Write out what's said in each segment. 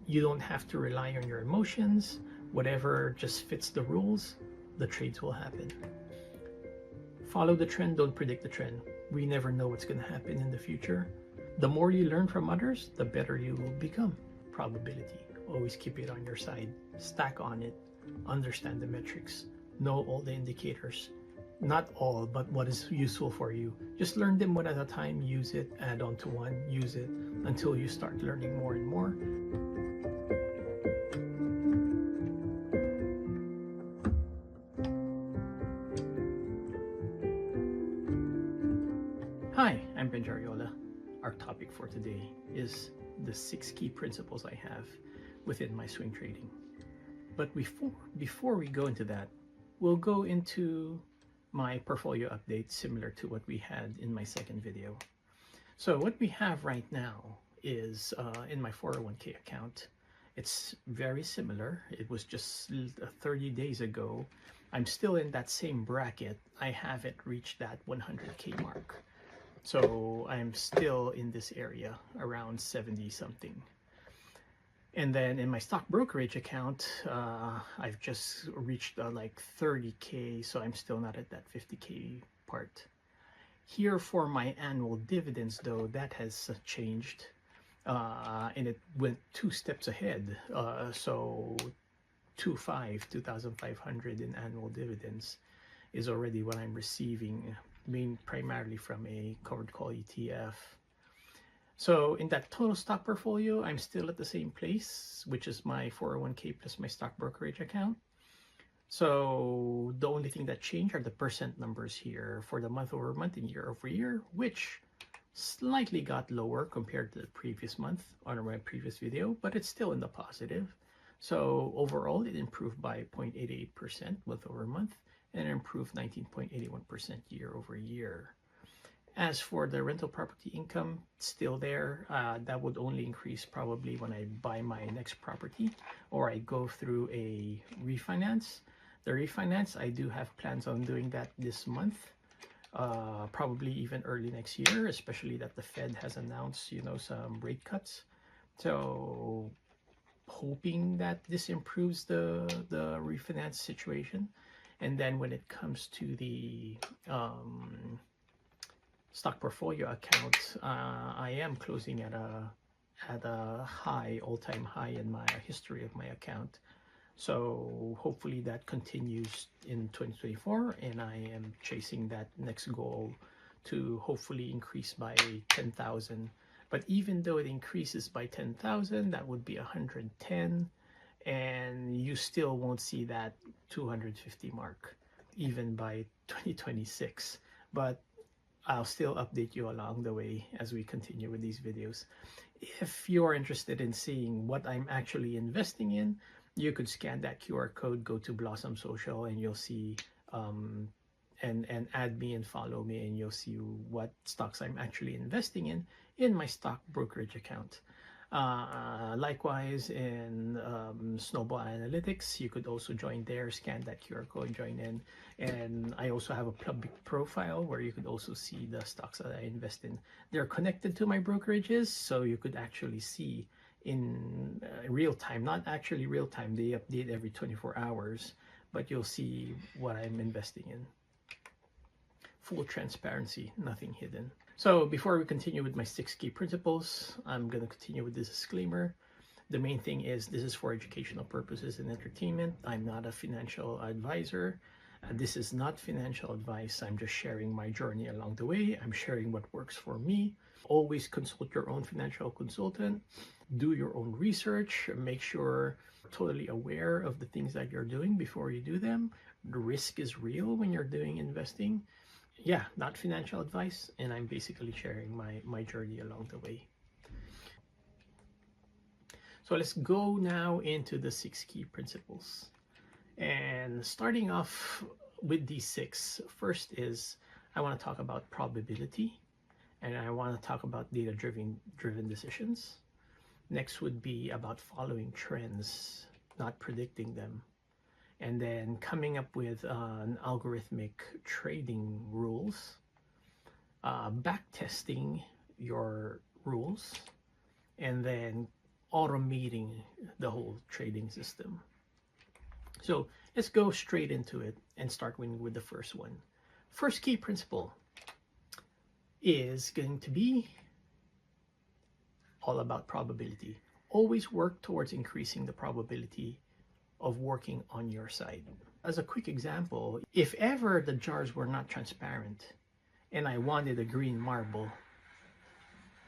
You don't have to rely on your emotions. Whatever just fits the rules, the trades will happen. Follow the trend, don't predict the trend. We never know what's going to happen in the future. The more you learn from others, the better you will become. Probability. Always keep it on your side. Stack on it. Understand the metrics. Know all the indicators. Not all, but what is useful for you. Just learn them one at a time. Use it. Add on to one. Use it until you start learning more and more. Hi, I'm Benjarriola. Our topic for today is the 6 key principles I have within my swing trading. But before we go into that, we'll go into my portfolio update similar to what we had in my second video. So what we have right now is in my 401k account. It's very similar. It was just 30 days ago. I'm still in that same bracket. I haven't reached that 100k mark. So I'm still in this area around 70 something. And then in my stock brokerage account, I've just reached like 30k, so I'm still not at that 50k part. Here for my annual dividends though, that has changed, and it went 2 steps ahead. So 2,500 in annual dividends is already what I'm receiving, primarily from a covered call ETF. So in that total stock portfolio, I'm still at the same place, which is my 401k plus my stock brokerage account. So the only thing that changed are the percent numbers here for the month over month and year over year, which slightly got lower compared to the previous month on my previous video, but it's still in the positive. So overall, it improved by 0.88% month over month, and improved 19.81% year over year. As for the rental property income, still there. That would only increase probably when I buy my next property or I go through a refinance. The refinance, I do have plans on doing that this month, probably even early next year, especially that the Fed has announced, some rate cuts. So hoping that this improves the refinance situation. And then when it comes to the stock portfolio account, I am closing at a high, all-time high in my history of my account. So hopefully that continues in 2024, and I am chasing that next goal to hopefully increase by 10,000. But even though it increases by 10,000, that would be 110. And you still won't see that 250 mark even by 2026, but I'll still update you along the way as we continue with these videos. If you're interested in seeing what I'm actually investing in, you could scan that QR code, go to Blossom Social, and you'll see and add me and follow me, and you'll see what stocks I'm actually investing in my stock brokerage account. Likewise in Snowball Analytics, you could also join there, scan that QR code, join in. And I also have a public profile where you could also see the stocks that I invest in. They're connected to my brokerages, so you could actually see in real time, not actually real time, they update every 24 hours, but you'll see what I'm investing in. Full transparency, nothing hidden. So before we continue with my 6 key principles, I'm going to continue with this disclaimer. The main thing is this is for educational purposes and entertainment. I'm not a financial advisor. This is not financial advice. I'm just sharing my journey along the way. I'm sharing what works for me. Always consult your own financial consultant. Do your own research. Make sure you're totally aware of the things that you're doing before you do them. The risk is real when you're doing investing. Yeah, not financial advice, and I'm basically sharing my journey along the way. So let's go now into the 6 key principles. And starting off with these 6, first is I want to talk about probability, and I want to talk about data-driven decisions. Next would be about following trends, not predicting them. And then coming up with an algorithmic trading rules, back testing your rules, and then automating the whole trading system. So let's go straight into it and start with the first one. First key principle is going to be all about probability. Always work towards increasing the probability of working on your side. As a quick example, if ever the jars were not transparent and I wanted a green marble,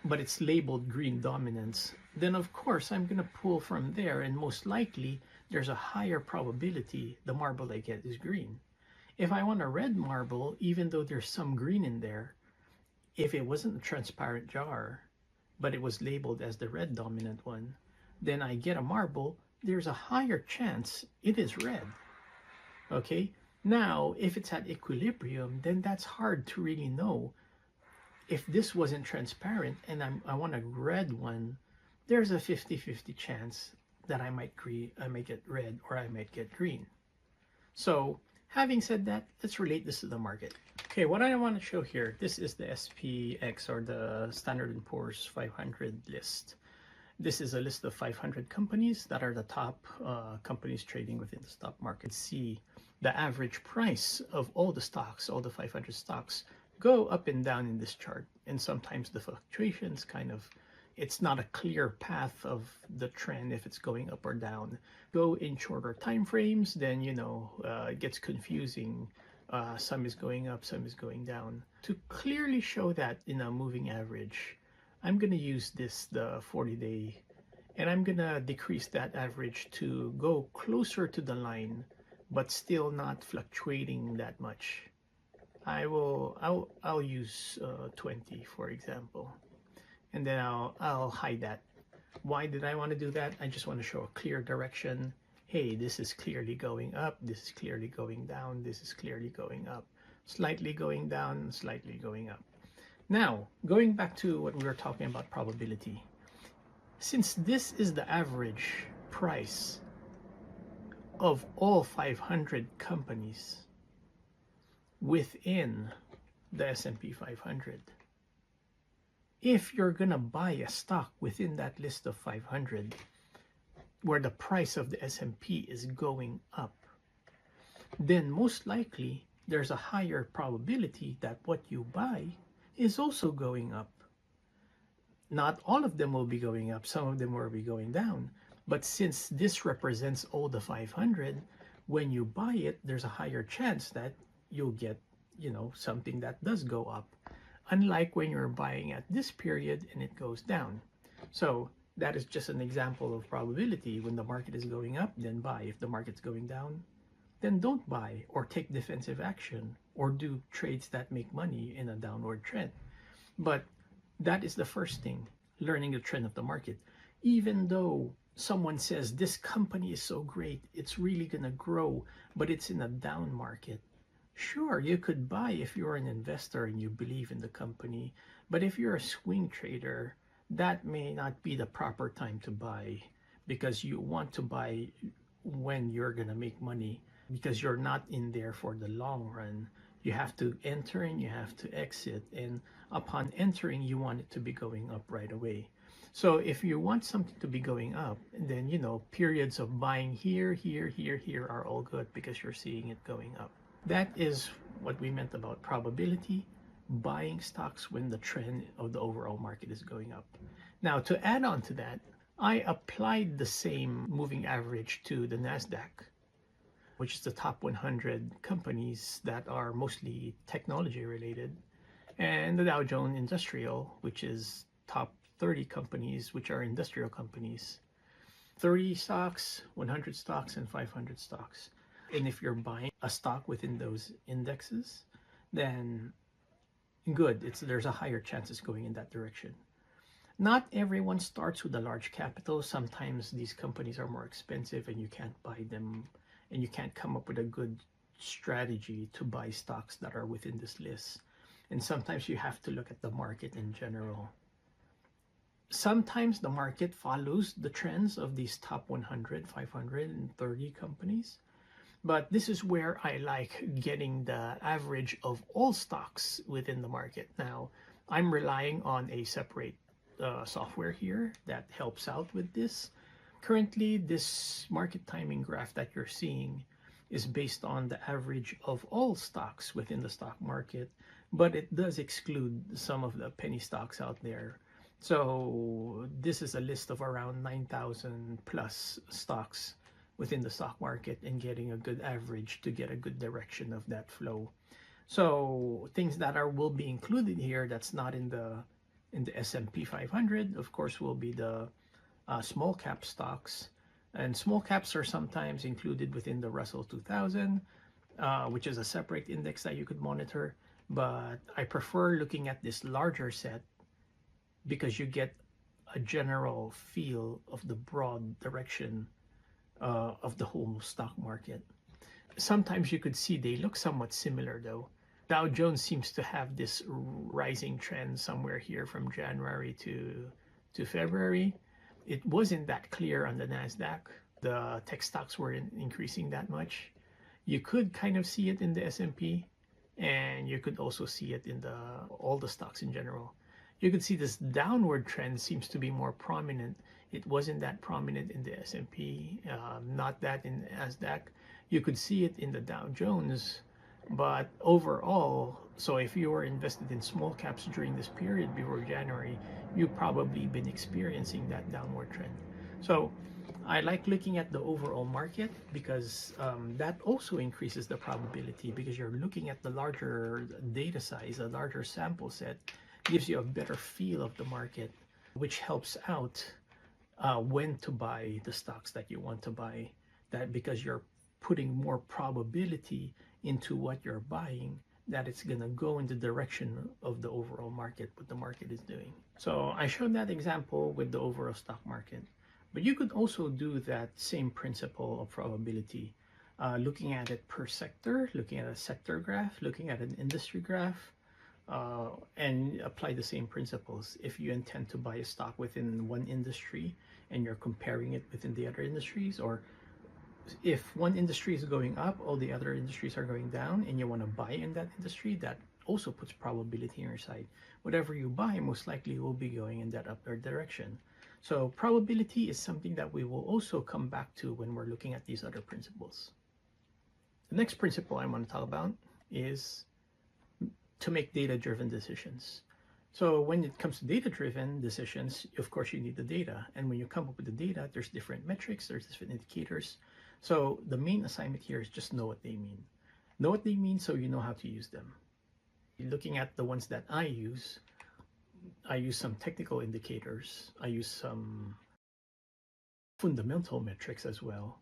but it's labeled green dominance, then of course I'm going to pull from there, and most likely there's a higher probability the marble I get is green. If I want a red marble, even though there's some green in there, if it wasn't a transparent jar, but it was labeled as the red dominant one, then I get a marble, there's a higher chance it is red. Okay, now if it's at equilibrium, then that's hard to really know. If this wasn't transparent and I want a red one, there's a 50-50 chance that I might get red or I might get green. So having said that, let's relate this to the market. Okay, what I want to show here, this is the SPX, or the Standard & Poor's 500 list. This is a list of 500 companies that are the top companies trading within the stock market. See the average price of all the stocks, all the 500 stocks, go up and down in this chart. And sometimes the fluctuations it's not a clear path of the trend if it's going up or down. Go in shorter time frames, then it gets confusing. Some is going up, some is going down. To clearly show that in a moving average, I'm going to use the 40-day, and I'm going to decrease that average to go closer to the line, but still not fluctuating that much. I'll use 20, for example, and then I'll hide that. Why did I want to do that? I just want to show a clear direction. Hey, this is clearly going up, this is clearly going down, this is clearly going up, slightly going down, slightly going up. Now, going back to what we were talking about, probability. Since this is the average price of all 500 companies within the S&P 500, if you're going to buy a stock within that list of 500 where the price of the S&P is going up, then most likely there's a higher probability that what you buy is also going up. Not all of them will be going up, some of them will be going down. But since this represents all the 500, when you buy it, there's a higher chance that you'll get, something that does go up. Unlike when you're buying at this period and it goes down. So that is just an example of probability. When the market is going up, then buy. If the market's going down, then don't buy or take defensive action or do trades that make money in a downward trend. But that is the first thing, learning the trend of the market. Even though someone says this company is so great, it's really going to grow, but it's in a down market. Sure, you could buy if you're an investor and you believe in the company, but if you're a swing trader, that may not be the proper time to buy, because you want to buy when you're going to make money, because you're not in there for the long run. You have to enter and you have to exit, and upon entering you want it to be going up right away. So if you want something to be going up, then periods of buying here are all good because you're seeing it going up. That is what we meant about probability, buying stocks when the trend of the overall market is going up. Now, to add on to that, I applied the same moving average to the NASDAQ, which is the top 100 companies that are mostly technology related, and the Dow Jones Industrial, which is top 30 companies, which are industrial companies. 30 stocks, 100 stocks, and 500 stocks. And if you're buying a stock within those indexes, then good, there's a higher chance it's going in that direction. Not everyone starts with a large capital. Sometimes these companies are more expensive and you can't buy them, and you can't come up with a good strategy to buy stocks that are within this list. And sometimes you have to look at the market in general. Sometimes the market follows the trends of these top 100, 530 companies. But this is where I like getting the average of all stocks within the market. Now, I'm relying on a separate software here that helps out with this. Currently, this market timing graph that you're seeing is based on the average of all stocks within the stock market, but it does exclude some of the penny stocks out there. So this is a list of around 9,000 plus stocks within the stock market, and getting a good average to get a good direction of that flow. So things that will be included here that's not in the S&P 500, of course, will be the small cap stocks, and small caps are sometimes included within the Russell 2000, which is a separate index that you could monitor. But I prefer looking at this larger set because you get a general feel of the broad direction of the whole stock market. Sometimes you could see they look somewhat similar though. Dow Jones seems to have this rising trend somewhere here from January to February. It wasn't that clear on the NASDAQ. The tech stocks weren't increasing that much. You could kind of see it in the S&P, and you could also see it in all the stocks in general. You could see this downward trend seems to be more prominent. It wasn't that prominent in the S&P, not that in NASDAQ. You could see it in the Dow Jones, but overall, so if you were invested in small caps during this period before January, you've probably been experiencing that downward trend. So I like looking at the overall market because that also increases the probability, because you're looking at the larger data size, a larger sample set, gives you a better feel of the market, which helps out when to buy the stocks that you want to buy. That because you're putting more probability into what you're buying, that it's going to go in the direction of the overall market, what the market is doing. So I showed that example with the overall stock market, but you could also do that same principle of probability, looking at it per sector, looking at a sector graph, looking at an industry graph, and apply the same principles. If you intend to buy a stock within one industry and you're comparing it within the other industries, or if one industry is going up, all the other industries are going down, and you want to buy in that industry, that also puts probability on your side. Whatever you buy most likely will be going in that upward direction. So probability is something that we will also come back to when we're looking at these other principles. The next principle I want to talk about is to make data-driven decisions. So when it comes to data-driven decisions, of course you need the data, and when you come up with the data, there's different metrics, there's different indicators. So the main assignment here is just know what they mean. Know what they mean so you know how to use them. Looking at the ones that I use some technical indicators. I use some fundamental metrics as well.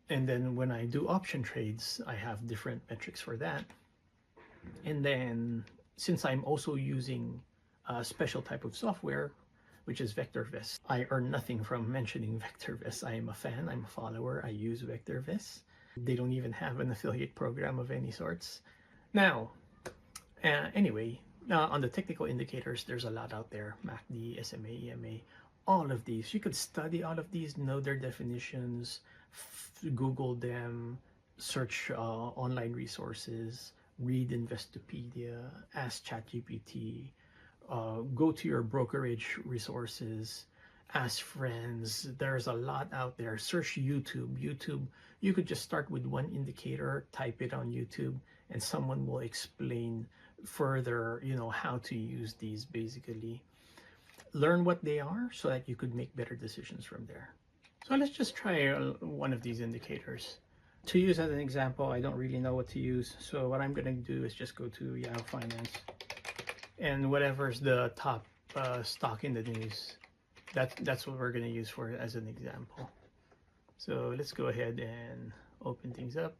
And then when I do option trades, I have different metrics for that. And then since I'm also using a special type of software, which is VectorVest. I earn nothing from mentioning VectorVest. I am a fan, I'm a follower, I use VectorVest. They don't even have an affiliate program of any sorts. Now, anyway, on the technical indicators, there's a lot out there. MACD, SMA, EMA, all of these. You could study all of these, know their definitions, Google them, search online resources, read Investopedia, ask ChatGPT, go to your brokerage resources, ask friends. There's a lot out there. Search YouTube. You could just start with one indicator, type it on YouTube, and someone will explain further, how to use these. Basically, learn what they are so that you could make better decisions from there. So let's just try one of these indicators. To use as an example, I don't really know what to use. So what I'm going to do is just go to Yahoo Finance, and whatever's the top stock in the news, that's what we're going to use for as an example. So let's go ahead and open things up.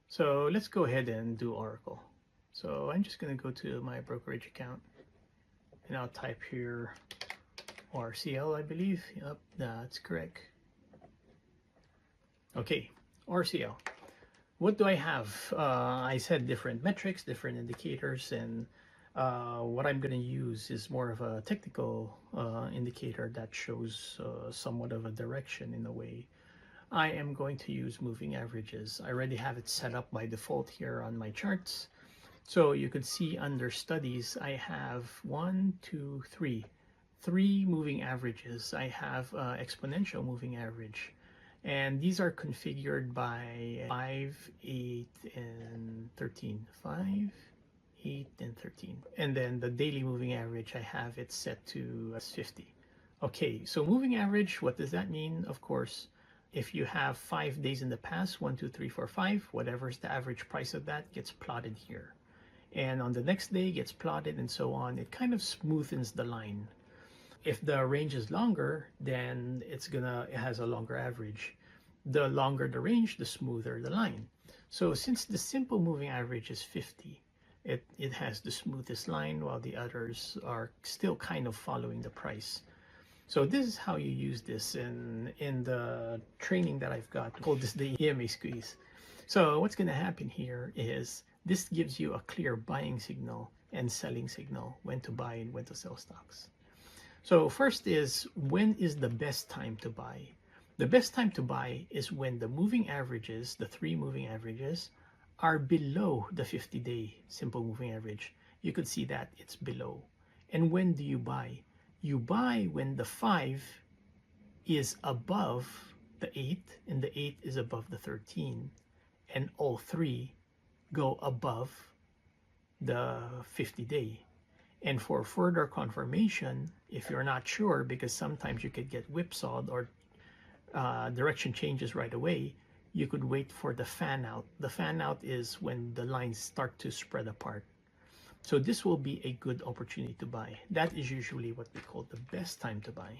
So let's go ahead and do Oracle. So I'm just going to go to my brokerage account, and I'll type here RCL, I believe. Yep, that's correct. Okay, RCL. What do I have? I said different metrics, different indicators, and what I'm going to use is more of a technical indicator that shows somewhat of a direction in a way. I am going to use moving averages. I already have it set up by default here on my charts. So you could see under studies, I have 1, 2, 3 three moving averages. I have exponential moving average, and these are configured by 5, 8, and 13. 5, 8, and 13. And then the daily moving average, I have it set to 50. Okay, so moving average, what does that mean? Of course, if you have 5 days in the past, 1, 2, 3, 4, 5, whatever's the average price of that gets plotted here. And on the next day gets plotted and so on. It kind of smoothens the line. If the range is longer, then it has a longer average. The longer the range, the smoother the line. So since the simple moving average is 50, it has the smoothest line, while the others are still kind of following the price. So this is how you use this in the training that I've got. I call this the EMA squeeze. So what's going to happen here is this gives you a clear buying signal and selling signal, when to buy and when to sell stocks. So first is, when is the best time to buy? The best time to buy is when the moving averages, the three moving averages, are below the 50-day simple moving average. You could see that it's below. And when do you buy? You buy when the 5 is above the 8 and the 8 is above the 13, and all three go above the 50-day. And for further confirmation, if you're not sure, because sometimes you could get whipsawed or direction changes right away, you could wait for the fan out. The fan out is when the lines start to spread apart. So this will be a good opportunity to buy. That is usually what we call the best time to buy.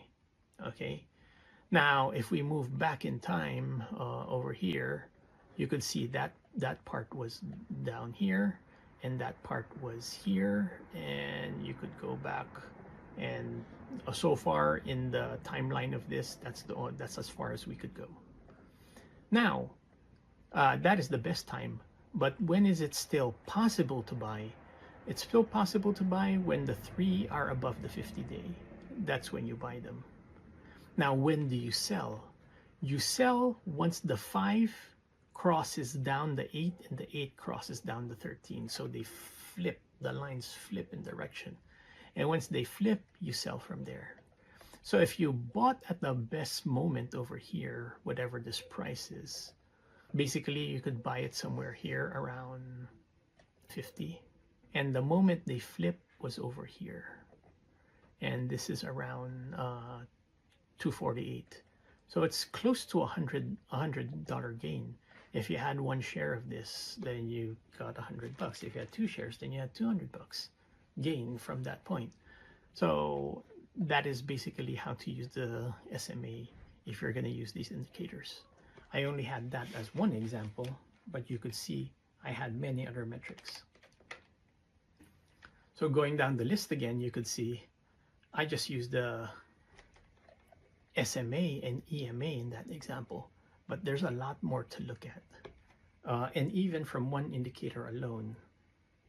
Okay. Now, if we move back in time over here, you could see that that part was down here, and that part was here, and you could go back, and so far in the timeline of this, that's as far as we could go. Now, that is the best time. But when is it still possible to buy? It's still possible to buy when the three are above the 50-day. That's when you buy them. Now, when do you sell? You sell once the 5 crosses down the 8 and the 8 crosses down the 13. So they flip, the lines flip in direction. And once they flip, you sell from there. So if you bought at the best moment over here, whatever this price is, basically you could buy it somewhere here around 50. And the moment they flip was over here. And this is around 248. So it's close to $100 gain. If you had one share of this, then you got $100. If you had 2 shares, then you had $200 gain from that point. So that is basically how to use the SMA if you're going to use these indicators. I only had that as one example, but you could see I had many other metrics. So going down the list again, you could see I just used the SMA and EMA in that example, but there's a lot more to look at. And even from one indicator alone,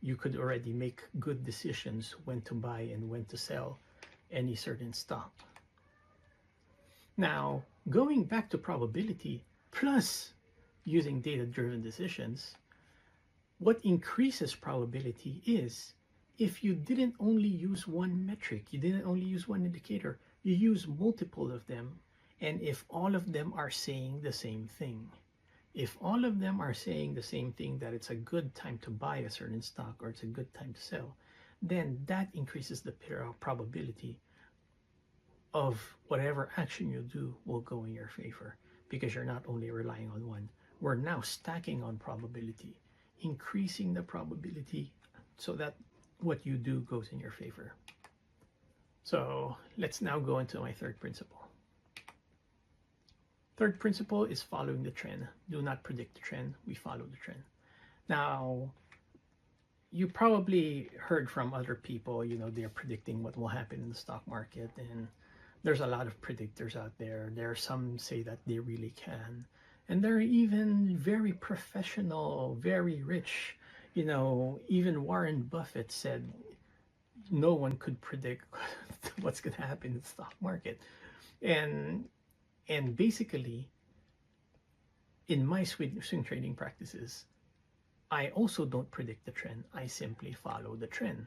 you could already make good decisions when to buy and when to sell any certain stock. Now, going back to probability plus using data-driven decisions, what increases probability is if you didn't only use one metric, you didn't only use one indicator, you use multiple of them, and if all of them are saying the same thing. If all of them are saying the same thing, that it's a good time to buy a certain stock or it's a good time to sell, then that increases the probability of whatever action you do will go in your favor, because you're not only relying on one. We're now stacking on probability, increasing the probability so that what you do goes in your favor. So let's now go into my third principle. Third principle is following the trend. Do not predict the trend, we follow the trend. Now, you probably heard from other people, they're predicting what will happen in the stock market, and there's a lot of predictors out there. There are some say that they really can, and there are even very professional, very rich, even Warren Buffett said no one could predict what's going to happen in the stock market. And basically, in my swing trading practices, I also don't predict the trend. I simply follow the trend.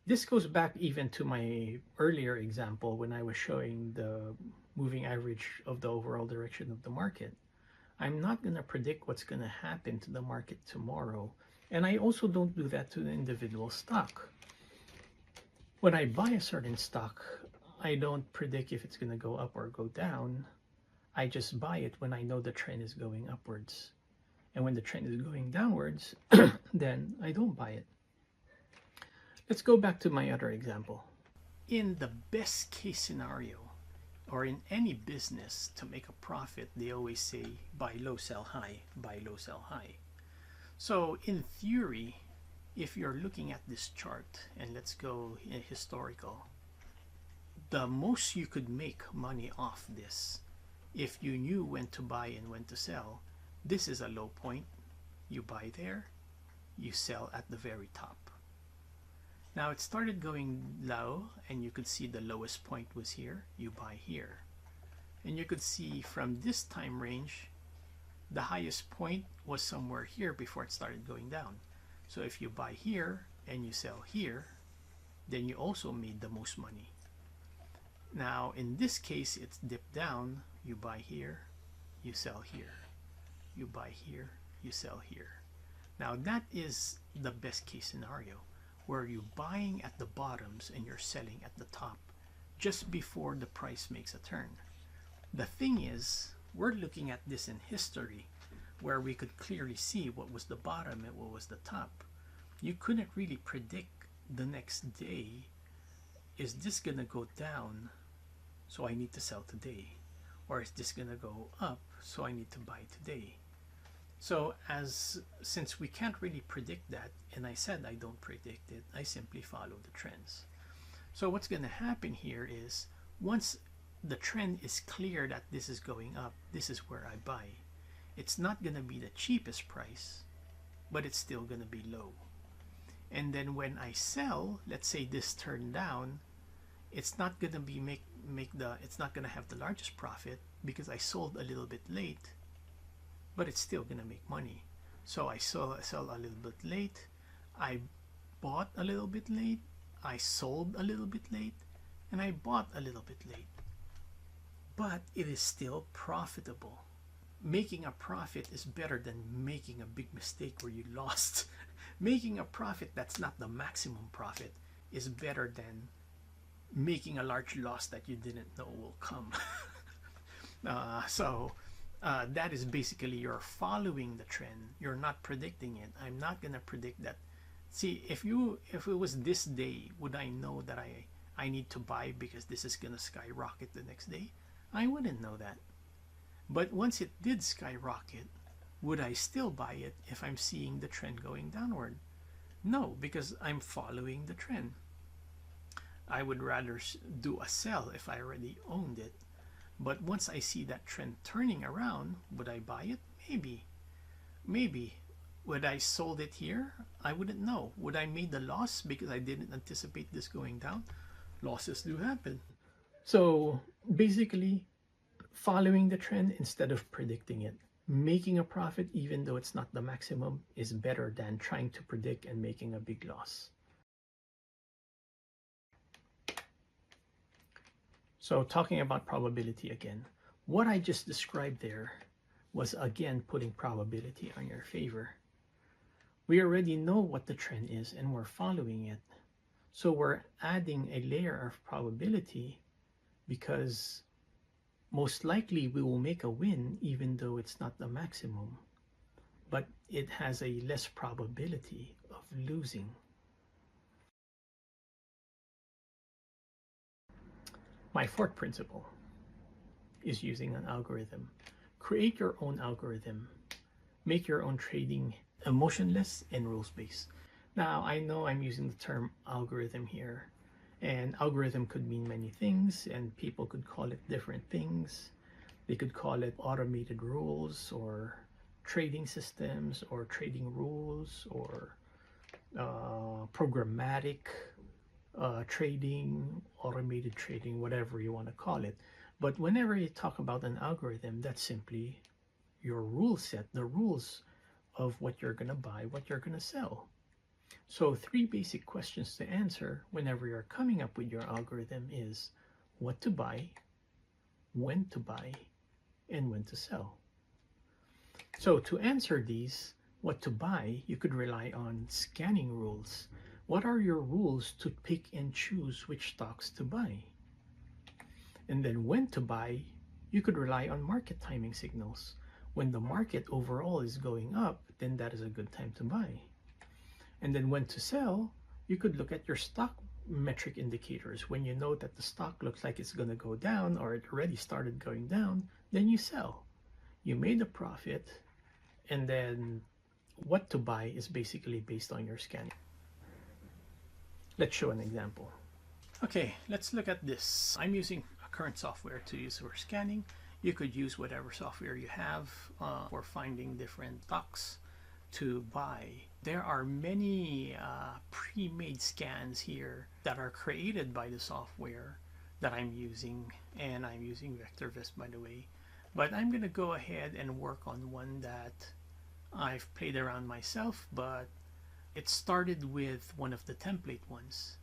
This goes back even to my earlier example when I was showing the moving average of the overall direction of the market. I'm not going to predict what's going to happen to the market tomorrow. And I also don't do that to the individual stock. When I buy a certain stock, I don't predict if it's going to go up or go down. I just buy it when I know the trend is going upwards. And when the trend is going downwards, then I don't buy it. Let's go back to my other example. In the best case scenario, or in any business, to make a profit, they always say buy low, sell high, buy low, sell high. So in theory, if you're looking at this chart, and let's go in historical, the most you could make money off this, if you knew when to buy and when to sell, this is a low point, you buy there, you sell at the very top. Now it started going low, and you could see the lowest point was here, you buy here. And you could see from this time range, the highest point was somewhere here before it started going down. So if you buy here and you sell here, then you also made the most money. Now in this case, it's dipped down, you buy here, you sell here. You buy here, you sell here. Now that is the best case scenario, where you're buying at the bottoms and you're selling at the top just before the price makes a turn. The thing is, we're looking at this in history, where we could clearly see what was the bottom and what was the top. You couldn't really predict the next day, is this gonna go down, so I need to sell today? Or is this gonna go up, so I need to buy today? So since we can't really predict that, and I said I don't predict it, I simply follow the trends. So what's going to happen here is, once the trend is clear that this is going up, this is where I buy. It's not going to be the cheapest price, but it's still going to be low. And then when I sell, let's say this turned down, it's not going to be it's not going to have the largest profit because I sold a little bit late, but it's still gonna make money. So I sell a little bit late, I bought a little bit late, I sold a little bit late, and I bought a little bit late. But it is still profitable. Making a profit is better than making a big mistake where you lost. Making a profit that's not the maximum profit is better than making a large loss that you didn't know will come. That is basically, you're following the trend. You're not predicting it. I'm not gonna predict that. See, if it was this day, would I know that I need to buy because this is gonna skyrocket the next day? I wouldn't know that. But once it did skyrocket, would I still buy it if I'm seeing the trend going downward? No, because I'm following the trend. I would rather do a sell if I already owned it. But once I see that trend turning around, would I buy it? Maybe. Maybe. Would I sold it here? I wouldn't know. Would I made the loss because I didn't anticipate this going down? Losses do happen. So basically, following the trend instead of predicting it. Making a profit even though it's not the maximum is better than trying to predict and making a big loss. So talking about probability again, what I just described there was again putting probability on your favor. We already know what the trend is and we're following it. So we're adding a layer of probability because most likely we will make a win even though it's not the maximum, but it has a less probability of losing. My fourth principle is using an algorithm. Create your own algorithm. Make your own trading emotionless and rules-based. Now, I know I'm using the term algorithm here, and algorithm could mean many things, and people could call it different things. They could call it automated rules, or trading systems, or trading rules, or programmatic trading, automated trading, whatever you want to call it. But whenever you talk about an algorithm, that's simply your rule set, the rules of what you're going to buy, what you're going to sell. So 3 basic questions to answer whenever you're coming up with your algorithm is what to buy, when to buy, and when to sell. So to answer these, what to buy, you could rely on scanning rules. What are your rules to pick and choose which stocks to buy? And then when to buy, you could rely on market timing signals. When the market overall is going up, then that is a good time to buy. And then when to sell, you could look at your stock metric indicators. When you know that the stock looks like it's going to go down or it already started going down, then you sell. You made a profit, and then what to buy is basically based on your scanning. Let's show an example. Okay, let's look at this. I'm using a current software to use for scanning. You could use whatever software you have for finding different stocks to buy. There are many pre-made scans here that are created by the software that I'm using, and I'm using VectorVest, by the way. But I'm going to go ahead and work on one that I've played around myself, but it started with one of the template ones.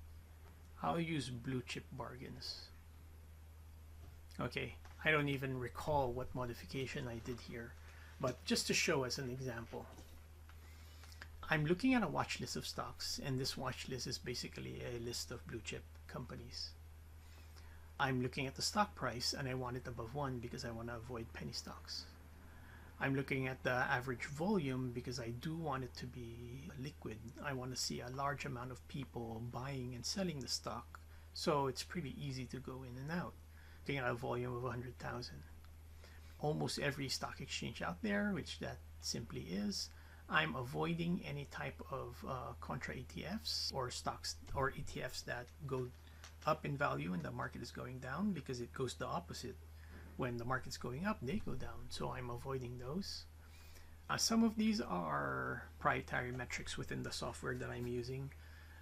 I'll use blue chip bargains. Okay, I don't even recall what modification I did here, but just to show as an example. I'm looking at a watch list of stocks, and this watch list is basically a list of blue chip companies. I'm looking at the stock price, and I want it above 1 because I want to avoid penny stocks. I'm looking at the average volume because I do want it to be liquid. I want to see a large amount of people buying and selling the stock, so it's pretty easy to go in and out. Looking at a volume of 100,000. Almost every stock exchange out there, which that simply is, I'm avoiding any type of contra ETFs or stocks or ETFs that go up in value and the market is going down, because it goes the opposite. When the market's going up, they go down. So I'm avoiding those. Some of these are proprietary metrics within the software that I'm using,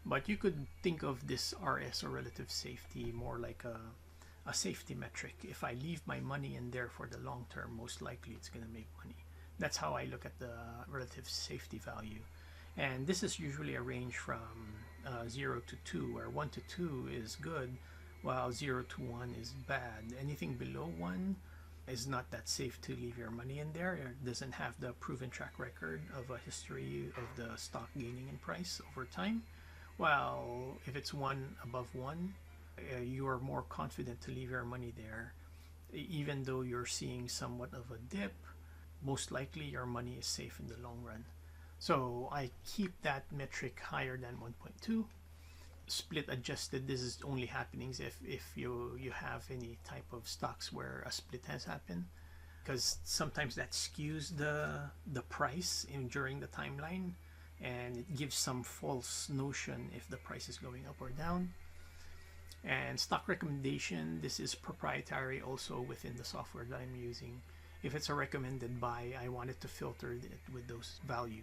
but you could think of this RS, or relative safety, more like a safety metric. If I leave my money in there for the long term, most likely it's going to make money. That's how I look at the relative safety value. And this is usually a range from 0 to 2, where 1 to 2 is good, while 0 to 1 is bad. Anything below 1 is not that safe to leave your money in there. It doesn't have the proven track record of a history of the stock gaining in price over time. While if it's 1 above 1, you are more confident to leave your money there. Even though you're seeing somewhat of a dip, most likely your money is safe in the long run. So I keep that metric higher than 1.2. Split adjusted, this is only happenings if you have any type of stocks where a split has happened, because sometimes that skews the price during the timeline, and it gives some false notion if the price is going up or down. And stock recommendation, this is proprietary also within the software that I'm using. If it's a recommended buy, I want it to filter it with those value.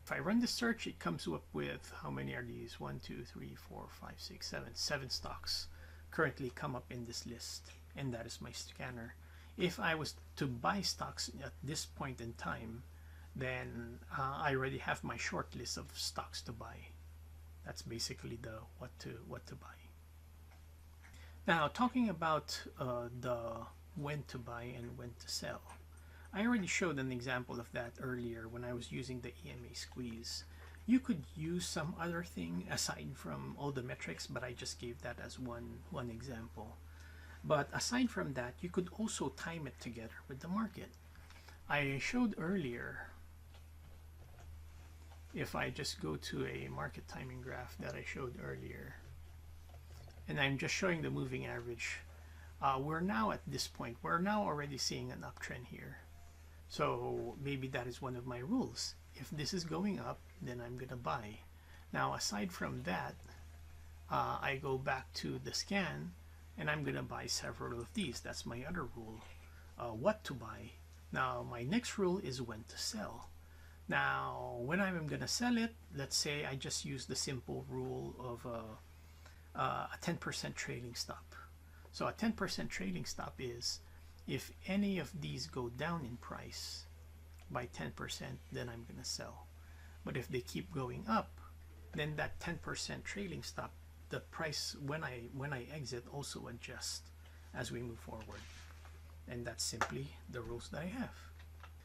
If I run the search, it comes up with, how many are these? 1, 2, 3, 4, 5, 6, 7. 7 stocks currently come up in this list, and that is my scanner. If I was to buy stocks at this point in time, then I already have my short list of stocks to buy. That's basically the what to buy. Now, talking about the when to buy and when to sell. I already showed an example of that earlier when I was using the EMA squeeze. You could use some other thing aside from all the metrics, but I just gave that as one example. But aside from that, you could also time it together with the market. I showed earlier, if I just go to a market timing graph that I showed earlier, and I'm just showing the moving average, we're now at this point. We're now already seeing an uptrend here. So maybe that is one of my rules. If this is going up, then I'm going to buy. Now, aside from that, I go back to the scan, and I'm going to buy several of these. That's my other rule. What to buy. Now, my next rule is when to sell. Now, when I'm going to sell it, let's say I just use the simple rule of a 10% trailing stop. So a 10% trailing stop is, if any of these go down in price by 10%, then I'm going to sell. But if they keep going up, then that 10% trailing stop, the price when I exit also adjusts as we move forward. And that's simply the rules that I have.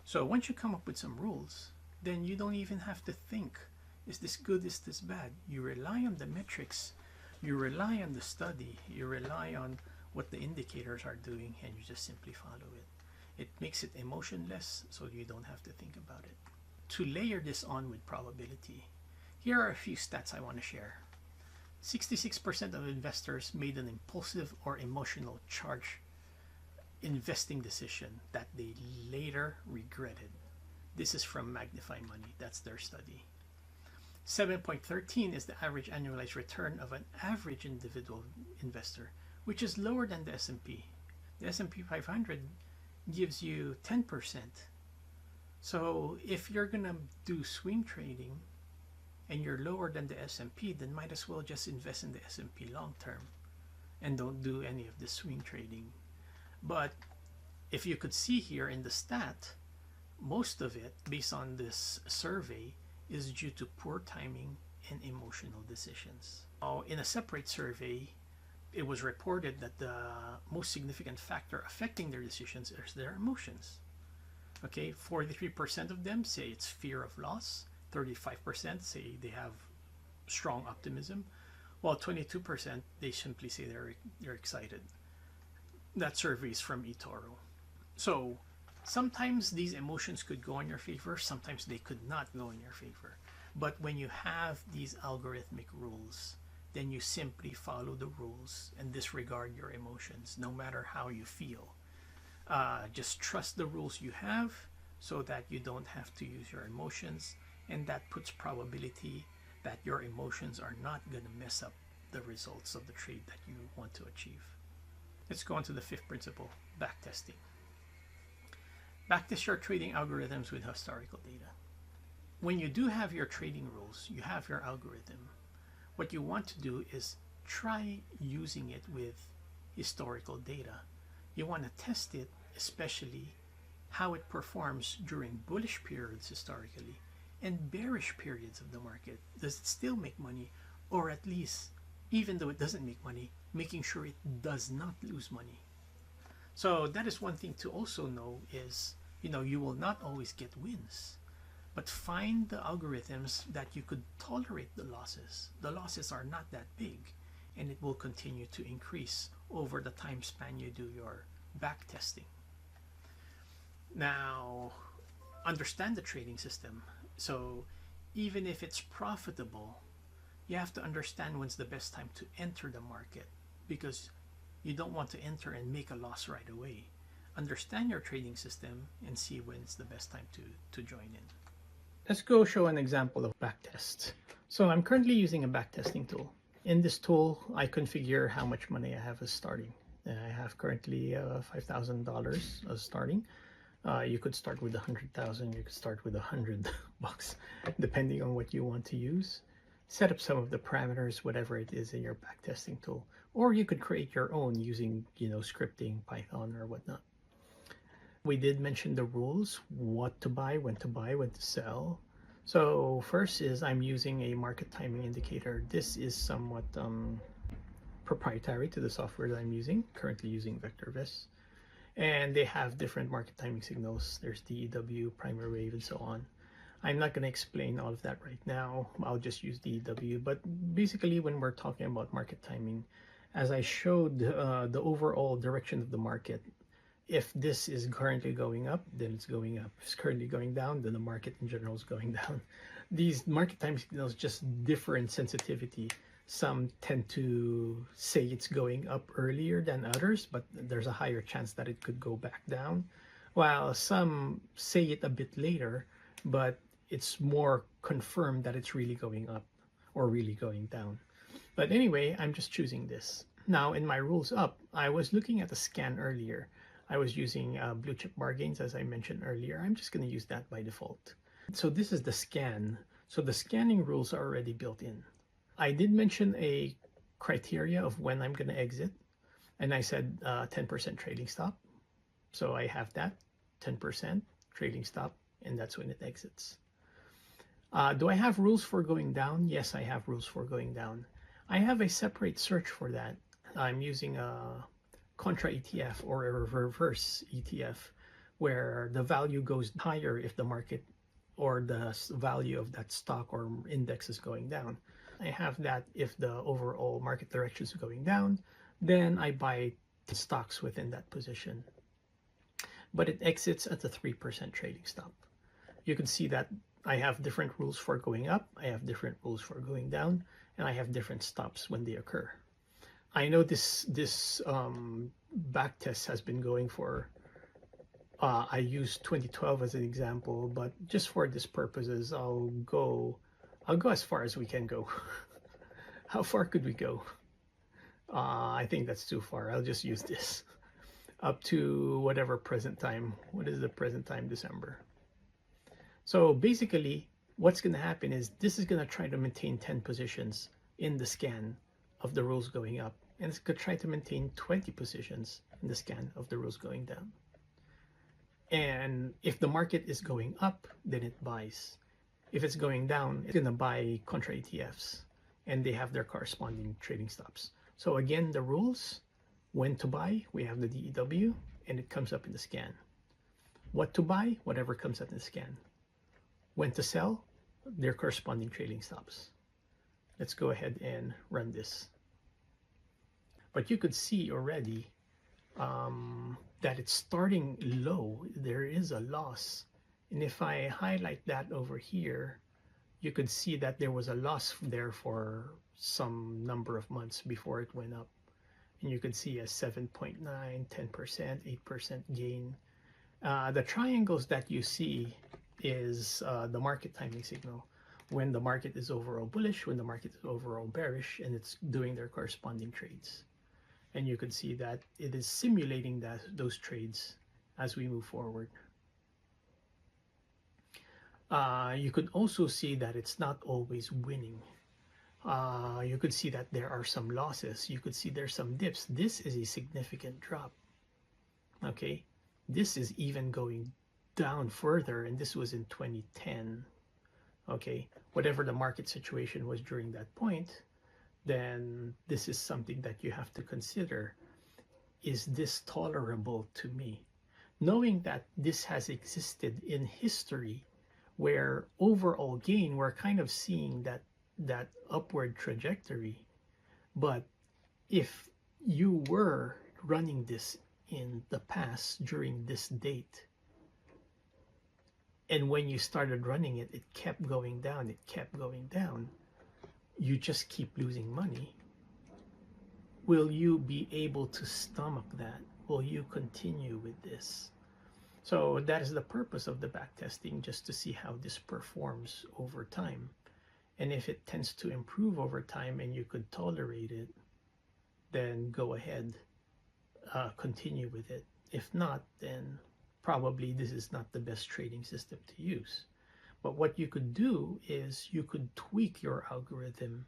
So once you come up with some rules, then you don't even have to think, is this good, is this bad? You rely on the metrics, you rely on the study, you rely on what the indicators are doing, and you just simply follow it. It makes it emotionless, so you don't have to think about it. To layer this on with probability, here are a few stats I want to share. 66% of investors made an impulsive or emotional charge investing decision that they later regretted. This is from Magnify Money. That's their study. 7.13 is the average annualized return of an average individual investor, which is lower than the S&P. The S&P 500 gives you 10%. So if you're going to do swing trading and you're lower than the S&P, then might as well just invest in the S&P long term and don't do any of the swing trading. But if you could see here in the stat, most of it, based on this survey, is due to poor timing and emotional decisions. Now, in a separate survey, it was reported that the most significant factor affecting their decisions is their emotions. Okay, 43% of them say it's fear of loss, 35% say they have strong optimism, while 22% they simply say they're excited. That survey is from eToro. So sometimes these emotions could go in your favor, sometimes they could not go in your favor. But when you have these algorithmic rules, then you simply follow the rules and disregard your emotions, no matter how you feel. Just trust the rules you have so that you don't have to use your emotions, and that puts probability that your emotions are not going to mess up the results of the trade that you want to achieve. Let's go on to the fifth principle, backtesting. Backtest your trading algorithms with historical data. When you do have your trading rules, you have your algorithm, what you want to do is try using it with historical data. You want to test it, especially how it performs during bullish periods historically and bearish periods of the market. Does it still make money, or at least, even though it doesn't make money, making sure it does not lose money? So that is one thing to also know is, you will not always get wins, but find the algorithms that you could tolerate the losses. The losses are not that big, and it will continue to increase over the time span you do your back testing. Now, understand the trading system. So even if it's profitable, you have to understand when's the best time to enter the market, because you don't want to enter and make a loss right away. Understand your trading system and see when's the best time to join in. Let's go show an example of backtest. So I'm currently using a backtesting tool. In this tool, I configure how much money I have as starting. I have currently $5,000 as starting. You could start with 100,000. You could start with $100, depending on what you want to use. Set up some of the parameters, whatever it is in your backtesting tool, or you could create your own using, scripting, Python, or whatnot. We did mention the rules, what to buy, when to sell. So first is I'm using a market timing indicator. This is somewhat proprietary to the software that I'm using, currently using VectorVest. And they have different market timing signals. There's DEW, primary wave, and so on. I'm not going to explain all of that right now. I'll just use DEW. But basically, when we're talking about market timing, as I showed the overall direction of the market, if this is currently going up, then it's going up. If it's currently going down, then the market in general is going down. These market timing signals just differ in sensitivity. Some tend to say it's going up earlier than others, but there's a higher chance that it could go back down, while some say it a bit later, but it's more confirmed that it's really going up or really going down. But anyway, I'm just choosing this. Now in my rules up, I was looking at the scan earlier. I was using blue chip bargains, as I mentioned earlier. I'm just going to use that by default. So this is the scan. So the scanning rules are already built in. I did mention a criteria of when I'm going to exit, and I said 10% trailing stop. So I have that 10% trailing stop, and that's when it exits. Do I have rules for going down? Yes, I have rules for going down. I have a separate search for that. I'm using a contra ETF or a reverse ETF where the value goes higher if the market or the value of that stock or index is going down. I have that if the overall market direction is going down, then I buy stocks within that position. But it exits at the 3% trading stop. You can see that I have different rules for going up, I have different rules for going down, and I have different stops when they occur. I know this back test has been going for, I used 2012 as an example, but just for this purposes, I'll go as far as we can go. How far could we go? I think that's too far. I'll just use this up to whatever present time. What is the present time? December. So basically, what's going to happen is this is going to try to maintain 10 positions in the scan of the rules going up, and it's going to try to maintain 20 positions in the scan of the rules going down. And if the market is going up, then it buys. If it's going down, it's going to buy contra ETFs, and they have their corresponding trading stops. So again, the rules, when to buy, we have the DEW, and it comes up in the scan. What to buy, whatever comes up in the scan. When to sell, their corresponding trading stops. Let's go ahead and run this. But you could see already that it's starting low. There is a loss. And if I highlight that over here, you could see that there was a loss there for some number of months before it went up. And you could see a 7.9, 10%, 8% gain. The triangles that you see is the market timing signal. When the market is overall bullish, when the market is overall bearish, and it's doing their corresponding trades. And you can see that it is simulating those trades as we move forward. You could also see that it's not always winning. You could see that there are some losses. You could see there's some dips. This is a significant drop. Okay, this is even going down further, and this was in 2010. Okay, whatever the market situation was during that point, then this is something that you have to consider. Is this tolerable to me? Knowing that this has existed in history, where overall gain, we're kind of seeing that upward trajectory. But if you were running this in the past during this date, and when you started running it, it kept going down, it kept going down, you just keep losing money. Will you be able to stomach that? Will you continue with this? So that is the purpose of the backtesting, just to see how this performs over time. And if it tends to improve over time and you could tolerate it, then go ahead, continue with it. If not, then probably this is not the best trading system to use. But what you could do is you could tweak your algorithm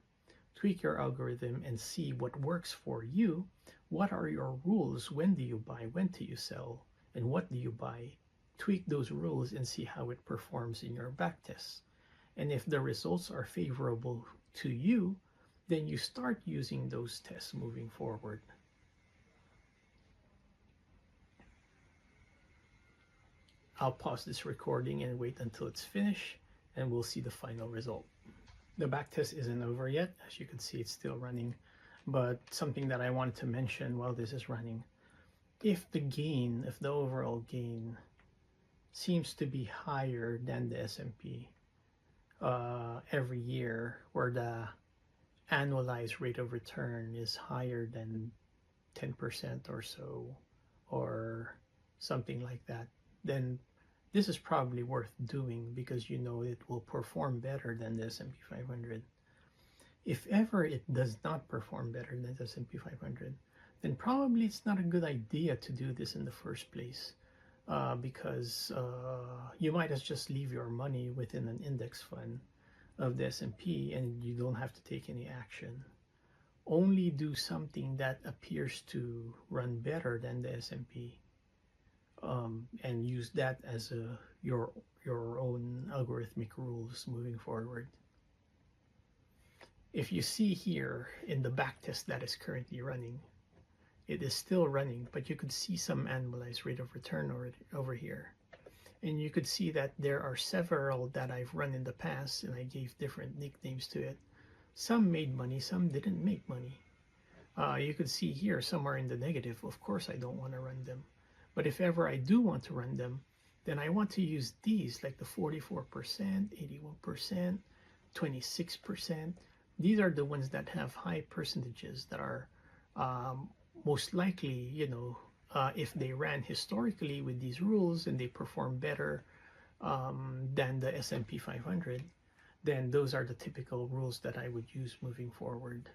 and see what works for you. What are your rules? When do you buy? When do you sell? And what do you buy? Tweak those rules and see how it performs in your backtests. And if the results are favorable to you, then you start using those tests moving forward. I'll pause this recording and wait until it's finished, and we'll see the final result. The backtest isn't over yet. As you can see, it's still running. But something that I wanted to mention while this is running, if the overall gain seems to be higher than the S&P every year, where the annualized rate of return is higher than 10% or so, or something like that, then this is probably worth doing, because you know it will perform better than the S&P 500. If ever it does not perform better than the S&P 500, then probably it's not a good idea to do this in the first place, because you might as just leave your money within an index fund of the S&P and you don't have to take any action. Only do something that appears to run better than the S&P. and use that as your own algorithmic rules moving forward. If you see here in the backtest that is currently running, it is still running, but you could see some annualized rate of return over here. And you could see that there are several that I've run in the past, and I gave different nicknames to it. Some made money, some didn't make money. You could see here some are in the negative. Of course, I don't want to run them. But if ever I do want to run them, then I want to use these, like the 44%, 81%, 26%. These are the ones that have high percentages that are most likely, if they ran historically with these rules and they perform better than the S&P 500, then those are the typical rules that I would use moving forward.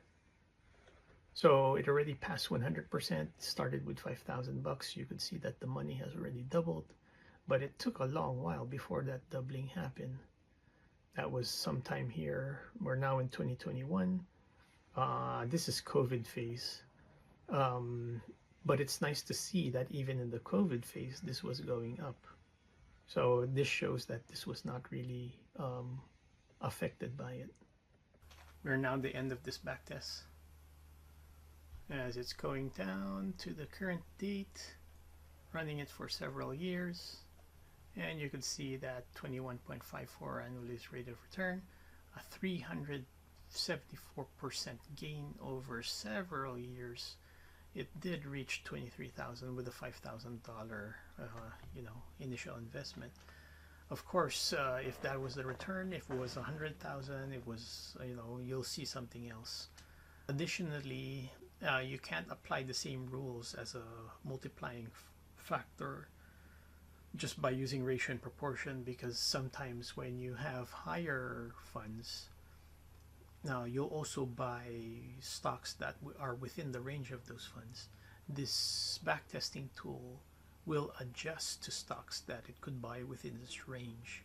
So it already passed 100%, started with 5,000 bucks. You could see that the money has already doubled, but it took a long while before that doubling happened. That was sometime here. We're now in 2021. This is COVID phase. But it's nice to see that even in the COVID phase, this was going up. So this shows that this was not really affected by it. We're now at the end of this backtest. As it's going down to the current date, running it for several years, and you can see that 21.54 annualized rate of return, a 374% gain over several years. It did reach 23,000 with a $5,000 initial investment. Of course, if that was the return, if it was 100,000, it was, you'll see something else. Additionally, you can't apply the same rules as a multiplying factor just by using ratio and proportion, because sometimes when you have higher funds, now you'll also buy stocks that are within the range of those funds. This backtesting tool will adjust to stocks that it could buy within this range.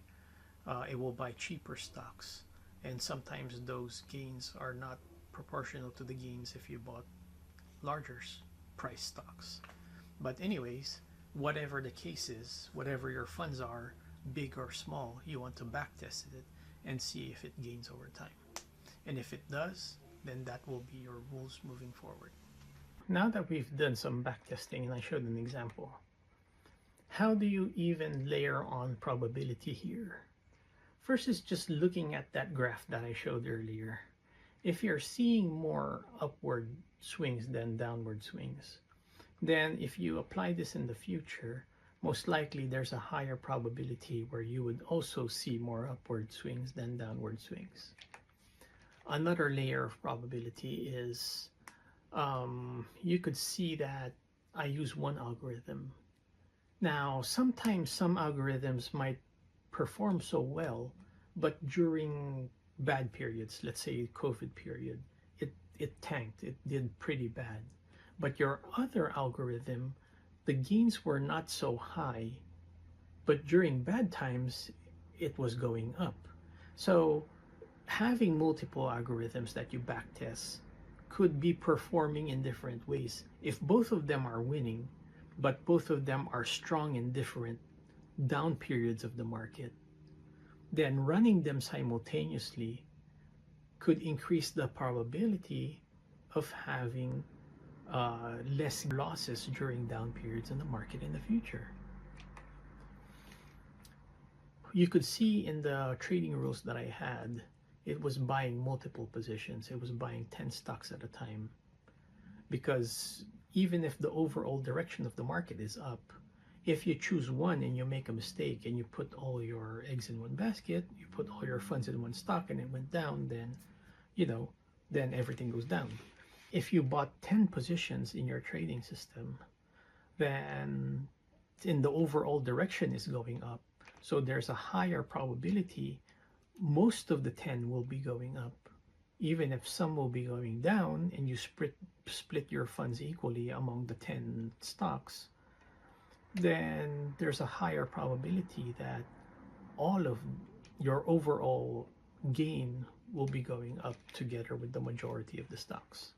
It will buy cheaper stocks, and sometimes those gains are not proportional to the gains if you bought larger price stocks. But anyways, whatever the case is, whatever your funds are, big or small, you want to backtest it and see if it gains over time. And if it does, then that will be your rules moving forward. Now that we've done some backtesting and I showed an example, how do you even layer on probability here? First is just looking at that graph that I showed earlier. If you're seeing more upward swings than downward swings, then if you apply this in the future, most likely there's a higher probability where you would also see more upward swings than downward swings. Another layer of probability is you could see that I use one algorithm. Now, sometimes some algorithms might perform so well, but during bad periods, let's say COVID period, it tanked, it did pretty bad. But your other algorithm, the gains were not so high, but during bad times, it was going up. So having multiple algorithms that you backtest could be performing in different ways. If both of them are winning, but both of them are strong in different down periods of the market, then running them simultaneously could increase the probability of having less losses during down periods in the market in the future. You could see in the trading rules that I had, it was buying multiple positions. It was buying 10 stocks at a time, because even if the overall direction of the market is up, if you choose one and you make a mistake and you put all your eggs in one basket, you put all your funds in one stock and it went down, then then everything goes down. If you bought 10 positions in your trading system, then in the overall direction is going up, so there's a higher probability most of the 10 will be going up. Even if some will be going down and you split your funds equally among the 10 stocks, then there's a higher probability that all of your overall gain will be going up together with the majority of the stocks.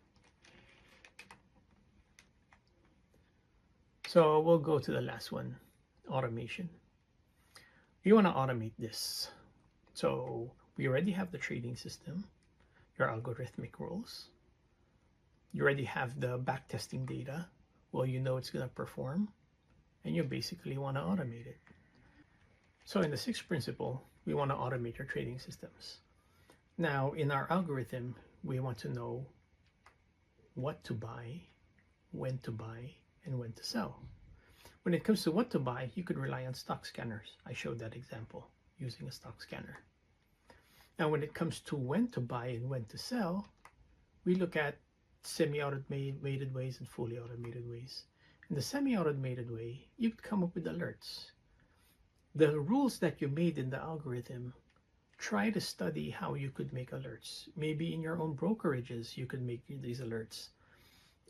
So we'll go to the last one. automation. We want to automate this. So we already have the trading system, your algorithmic rules. You already have the backtesting data. Well, you know it's going to perform, and you basically want to automate it. So in the sixth principle, we want to automate your trading systems. Now, in our algorithm, we want to know what to buy, when to buy, and when to sell. When it comes to what to buy, you could rely on stock scanners. I showed that example using a stock scanner. Now, when it comes to when to buy and when to sell, we look at semi-automated ways and fully automated ways. In the semi-automated way, you could come up with alerts. The rules that you made in the algorithm, try to study how you could make alerts. Maybe in your own brokerages, you could make these alerts.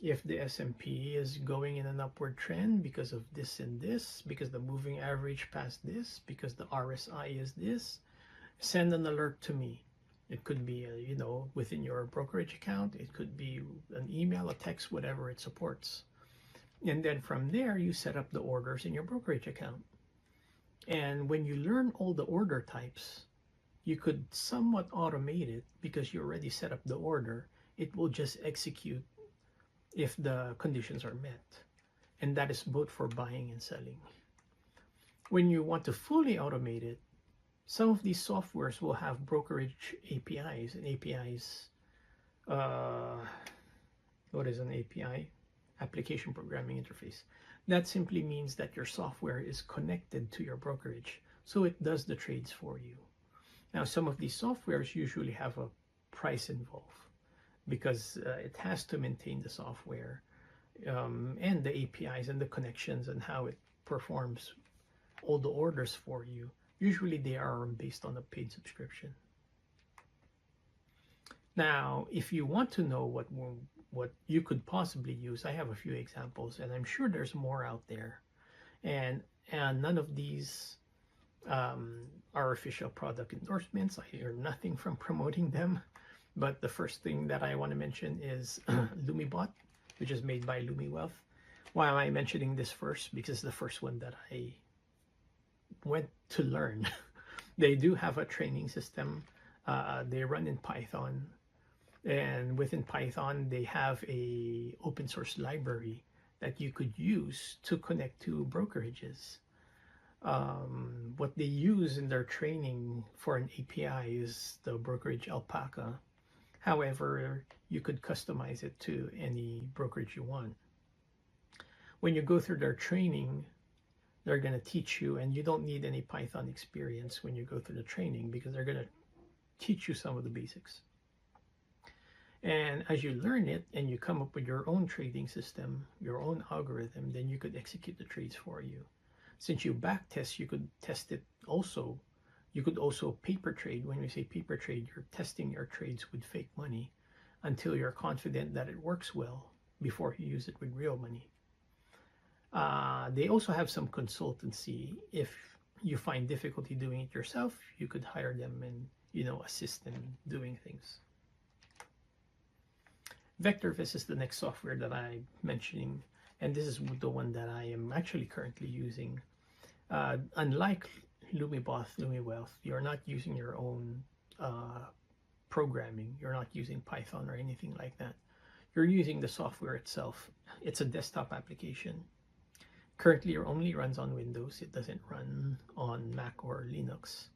If the S&P is going in an upward trend because of this and this, because the moving average passed this, because the RSI is this, send an alert to me. It could be, within your brokerage account. It could be an email, a text, whatever it supports. And then from there, you set up the orders in your brokerage account. And when you learn all the order types, you could somewhat automate it because you already set up the order. It will just execute if the conditions are met. And that is both for buying and selling. When you want to fully automate it, some of these softwares will have brokerage APIs. And APIs, what is an API? Application Programming Interface. That simply means that your software is connected to your brokerage, so it does the trades for you. Now, some of these softwares usually have a price involved because it has to maintain the software and the APIs and the connections and how it performs all the orders for you. Usually they are based on a paid subscription. Now, if you want to know what you could possibly use, I have a few examples, and I'm sure there's more out there. And none of these are official product endorsements. I hear nothing from promoting them. But the first thing that I want to mention is LumiBot, which is made by LumiWealth. Why am I mentioning this first? Because it's the first one that I went to learn. They do have a training system. They run in Python. And within Python, they have a open source library that you could use to connect to brokerages. What they use in their training for an API is the brokerage Alpaca. However, you could customize it to any brokerage you want. When you go through their training, they're going to teach you, and you don't need any Python experience when you go through the training because they're going to teach you some of the basics. And as you learn it and you come up with your own trading system, your own algorithm, then you could execute the trades for you. Since you backtest, you could test it also. You could also paper trade. When we say paper trade, you're testing your trades with fake money until you're confident that it works well before you use it with real money. They also have some consultancy. If you find difficulty doing it yourself, you could hire them and assist in doing things. VectorVis is the next software that I'm mentioning, and this is the one that I am actually currently using. Unlike LumiWealth, you're not using your own programming. You're not using Python or anything like that. You're using the software itself. It's a desktop application. Currently, it only runs on Windows. It doesn't run on Mac or Linux.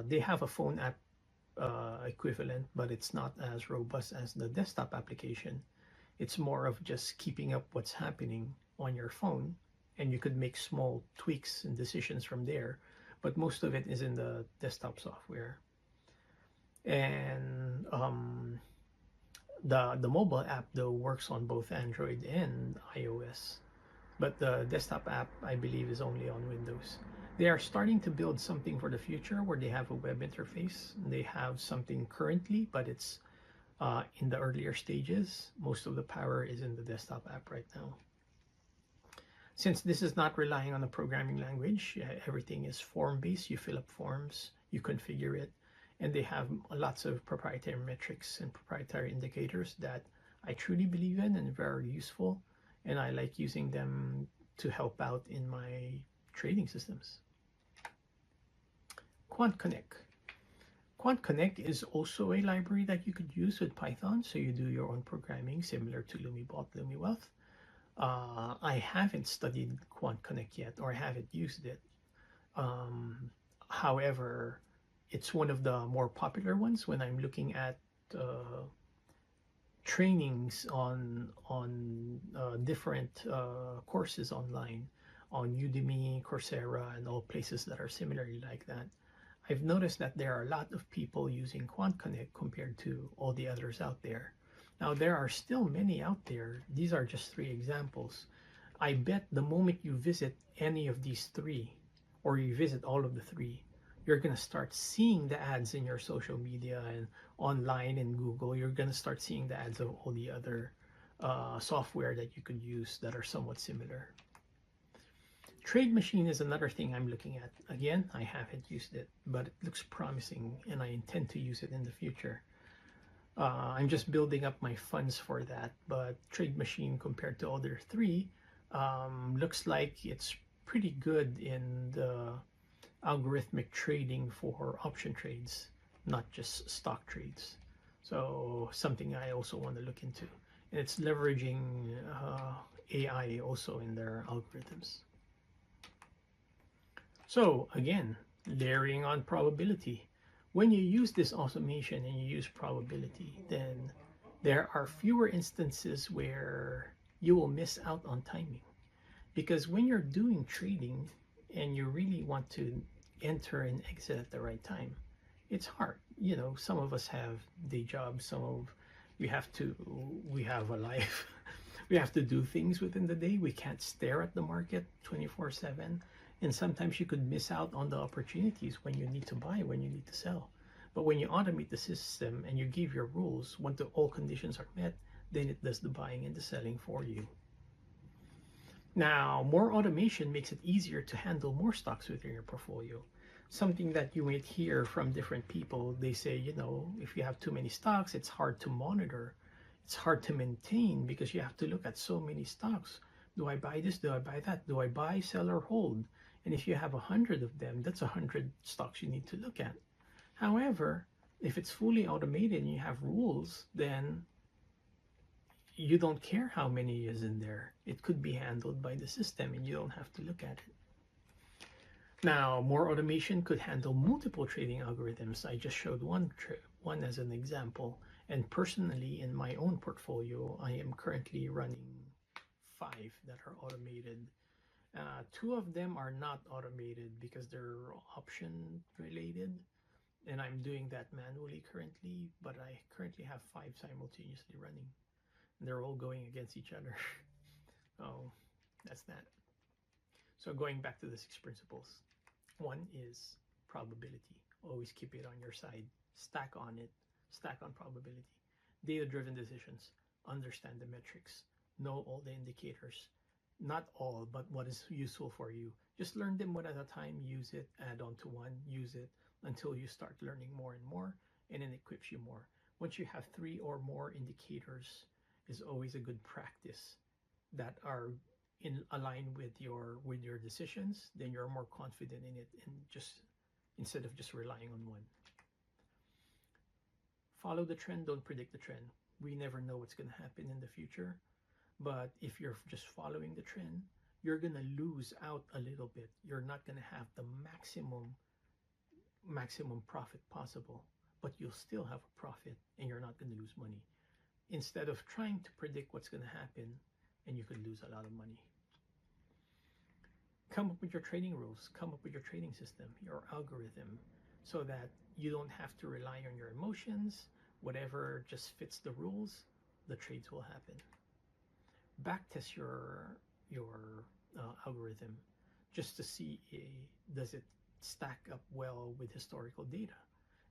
They have a phone app equivalent, but it's not as robust as the desktop application. It's more of just keeping up what's happening on your phone, and you could make small tweaks and decisions from there, but most of it is in the desktop software. And the mobile app though works on both Android and iOS, but the desktop app I believe is only on Windows. They are starting to build something for the future where they have a web interface. They have something currently, but it's in the earlier stages. Most of the power is in the desktop app right now. Since this is not relying on a programming language, everything is form-based. You fill up forms, you configure it, and they have lots of proprietary metrics and proprietary indicators that I truly believe in and very useful, and I like using them to help out in my trading systems. Quant Connect. Quant Connect is also a library that you could use with Python, so you do your own programming similar to LumiBot, LumiWealth. I haven't studied Quant Connect yet, or I haven't used it. However, it's one of the more popular ones when I'm looking at trainings on different courses online on Udemy, Coursera, and all places that are similarly like that. I've noticed that there are a lot of people using Quant Connect compared to all the others out there. Now, there are still many out there. These are just three examples. I bet the moment you visit any of these three, or you visit all of the three, you're going to start seeing the ads in your social media and online and Google. You're going to start seeing the ads of all the other software that you could use that are somewhat similar. Trade Machine is another thing I'm looking at. Again, I haven't used it, but it looks promising and I intend to use it in the future. I'm just building up my funds for that, but Trade Machine compared to other three looks like it's pretty good in the algorithmic trading for option trades, not just stock trades. So something I also want to look into. And it's leveraging AI also in their algorithms. So again, layering on probability. When you use this automation and you use probability, then there are fewer instances where you will miss out on timing. Because when you're doing trading and you really want to enter and exit at the right time, it's hard. You know, some of us have day jobs, we have a life. We have to do things within the day. We can't stare at the market 24/7. And sometimes you could miss out on the opportunities when you need to buy, when you need to sell. But when you automate the system and you give your rules, when all conditions are met, then it does the buying and the selling for you. Now, more automation makes it easier to handle more stocks within your portfolio. Something that you might hear from different people, they say, you know, if you have too many stocks, it's hard to monitor. It's hard to maintain because you have to look at so many stocks. Do I buy this? Do I buy that? Do I buy, sell, or hold? And if you have 100 of them, that's 100 stocks you need to look at. However, if it's fully automated and you have rules, then you don't care how many is in there. It could be handled by the system and you don't have to look at it. Now, more automation could handle multiple trading algorithms. I just showed one as an example. And personally, in my own portfolio, I am currently running 5 that are automated. 2 of them are not automated because they're option related, and I'm doing that manually currently, but I currently have 5 simultaneously running. And they're all going against each other. Oh, that's that. So going back to the 6 principles. 1 is probability. Always keep it on your side. Stack on it. Stack on probability. Data-driven decisions. Understand the metrics. Know all the indicators. Not all, but what is useful for you. Just learn them one at a time. Use it. Add on to one. Use it until you start learning more and more, and then it equips you more. Once you have 3 or more indicators, is always a good practice that are in align with your decisions, then you're more confident in it, and just instead of just relying on one. Follow the trend, don't predict the trend. We never know what's going to happen in the future, but if you're just following the trend, you're going to lose out a little bit. You're not going to have the maximum profit possible, but you'll still have a profit and you're not going to lose money, instead of trying to predict what's going to happen and you could lose a lot of money. Come up with your trading rules, come up with your trading system, your algorithm, so that you don't have to rely on your emotions. Whatever just fits the rules, the trades will happen. Backtest your algorithm just to see does it stack up well with historical data.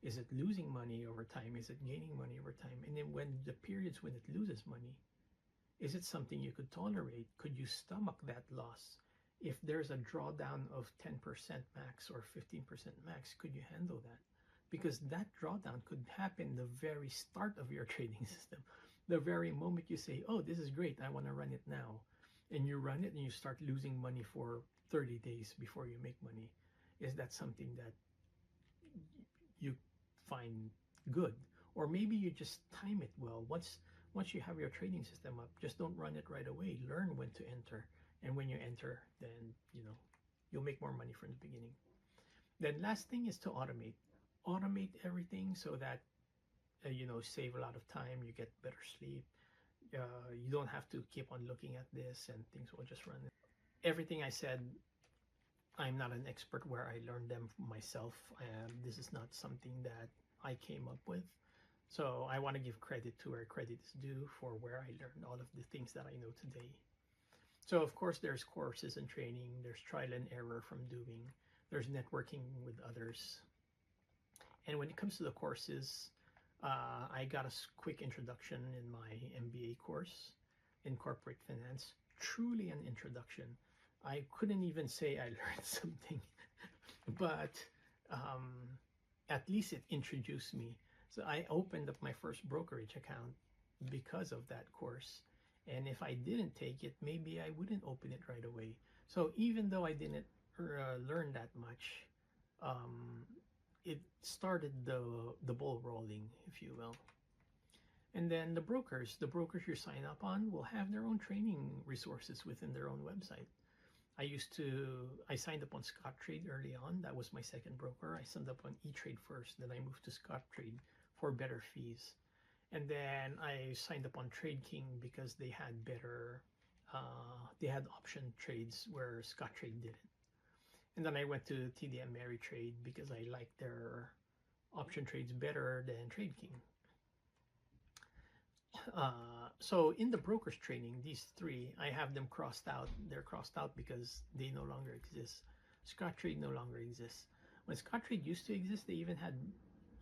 Is it losing money over time? Is it gaining money over time? And then when the periods when it loses money, is it something you could tolerate? Could you stomach that loss? If there's a drawdown of 10% max or 15% max, could you handle that? Because that drawdown could happen the very start of your trading system. The very moment you say, oh, this is great, I want to run it now. and you run it and you start losing money for 30 days before you make money, is that something that you find good? Or maybe you just time it well. Once you have your trading system up, just don't run it right away. Learn when to enter, and when you enter, then you'll make more money from the beginning. Then last thing is to automate. Automate everything so that save a lot of time. You get better sleep. You don't have to keep on looking at this, and things will just run. Everything I said, I'm not an expert where I learned them myself. This is not something that I came up with. So I want to give credit to where credit is due for where I learned all of the things that I know today. So of course there's courses and training, there's trial and error from doing, there's networking with others. And when it comes to the courses, I got a quick introduction in my MBA course in corporate finance. Truly an introduction. I couldn't even say I learned something, but at least it introduced me. So I opened up my first brokerage account because of that course. And if I didn't take it, maybe I wouldn't open it right away. So even though I didn't learn that much, it started the ball rolling, if you will. And then the brokers you sign up on will have their own training resources within their own website. I signed up on Scottrade early on. That was my second broker. I signed up on E-Trade first, then I moved to Scottrade for better fees. And then I signed up on TradeKing because they had they had option trades where Scottrade didn't. And then I went to TD Ameritrade because I liked their option trades better than TradeKing. So in the brokers training, these three, I have them crossed out. They're crossed out because they no longer exist. Scottrade no longer exists. When Scottrade used to exist, they even had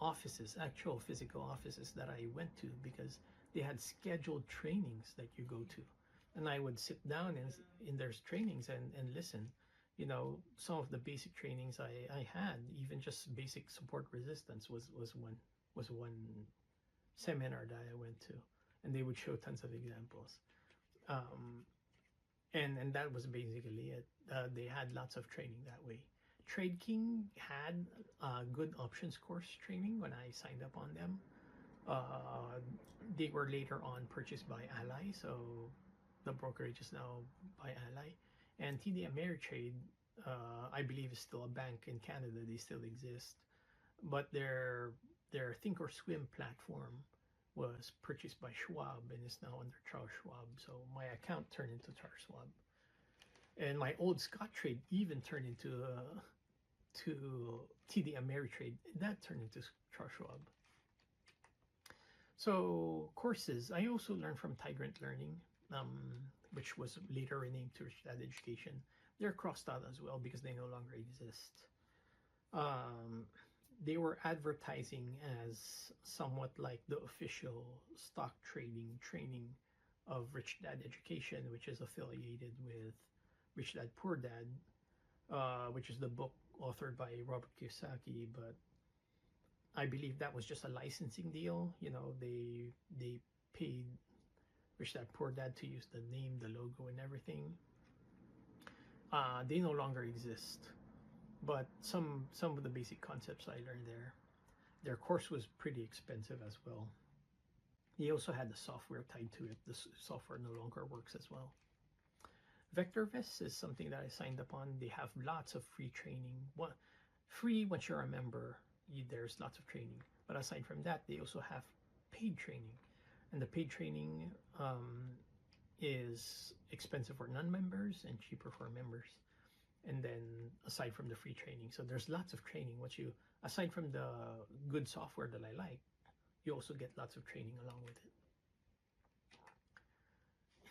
offices, actual physical offices that I went to because they had scheduled trainings that you go to. And I would sit down in their trainings and listen. Some of the basic trainings I had, even just basic support resistance was one seminar that I went to, and they would show tons of examples. And that was basically it. They had lots of training that way. TradeKing had good options course training when I signed up on them. They were later on purchased by Ally, so the brokerage is now by Ally. And TD Ameritrade, I believe, is still a bank in Canada. They still exist, but their Thinkorswim platform was purchased by Schwab and is now under Charles Schwab. So my account turned into Charles Schwab, and my old Scottrade even turned into to TD Ameritrade. That turned into Charles Schwab. So courses, I also learned from Tigrant Learning, which was later renamed to Rich Dad Education. They're crossed out as well because they no longer exist. They were advertising as somewhat like the official stock trading training of Rich Dad Education, which is affiliated with Rich Dad Poor Dad, which is the book authored by Robert Kiyosaki. But I believe that was just a licensing deal. They paid Rich Dad Poor Dad to use the name, the logo, and everything. They no longer exist. But some of the basic concepts I learned there. Their course was pretty expensive as well. They also had the software tied to it. The software no longer works as well. VectorVest is something that I signed up on. They have lots of free training. Free once you're a member, there's lots of training. But aside from that, they also have paid training. And the paid training is expensive for non-members and cheaper for members. And then aside from the free training, so there's lots of training. Aside from the good software that I like, you also get lots of training along with it.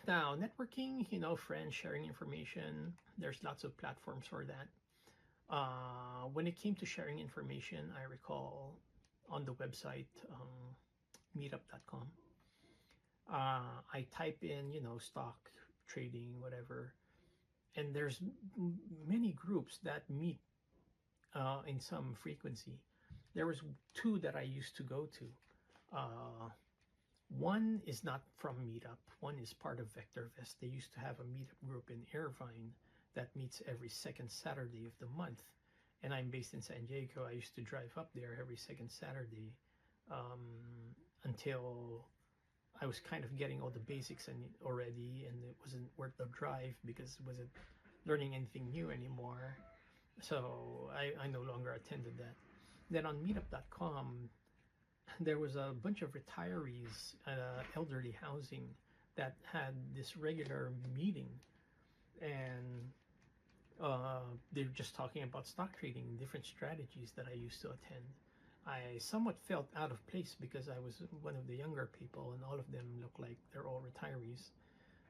Now, networking, friends, sharing information, there's lots of platforms for that. When it came to sharing information, I recall on the website, meetup.com, I type in, stock trading, whatever, and there's many groups that meet in some frequency. There was two that I used to go to. One is not from Meetup. One is part of VectorVest. They used to have a Meetup group in Irvine that meets every second Saturday of the month. And I'm based in San Diego. I used to drive up there every second Saturday until I was kind of getting all the basics already, and it wasn't worth the drive because it wasn't learning anything new anymore. So I no longer attended that. Then on meetup.com, there was a bunch of retirees at elderly housing that had this regular meeting, and they're just talking about stock trading, different strategies that I used to attend. I somewhat felt out of place because I was one of the younger people, and all of them look like they're all retirees.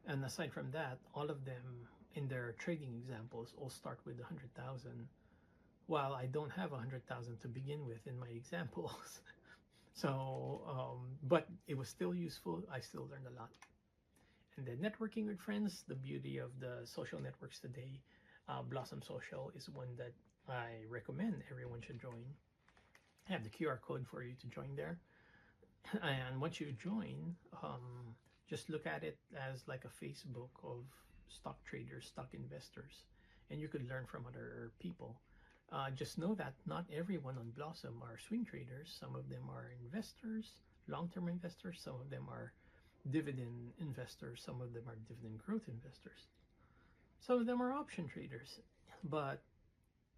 And aside from that, all of them in their trading examples all start with 100,000, while I don't have 100,000 to begin with in my examples. So, but it was still useful. I still learned a lot. And then networking with friends, the beauty of the social networks today, Blossom Social is one that I recommend everyone should join. I have the QR code for you to join there. And once you join, just look at it as like a Facebook of stock traders, stock investors, and you could learn from other people. Just know that not everyone on Blossom are swing traders. Some of them are investors, long-term investors. Some of them are dividend investors. Some of them are dividend growth investors. Some of them are option traders. But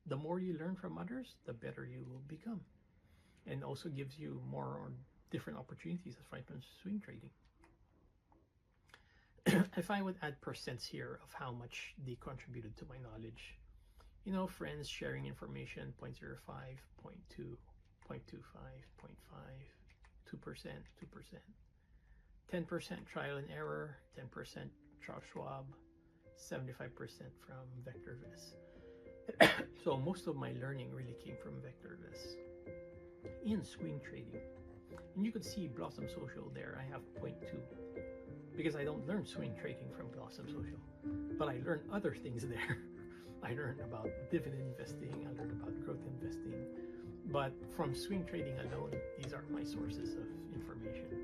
the more you learn from others, the better you will become. And also gives you more different opportunities aside from swing trading. If I would add percents here of how much they contributed to my knowledge, you know, friends sharing information, 0.05, 0.2, 0.25, 0.5, 2%, 2%, 10% trial and error, 10% Charles Schwab, 75% from VectorVest. So most of my learning really came from VectorVest in swing trading. And you could see Blossom Social there. I have 0.2 because I don't learn swing trading from Blossom Social, but I learned other things there. I learned about dividend investing, I learned about growth investing, but from swing trading alone, these are my sources of information.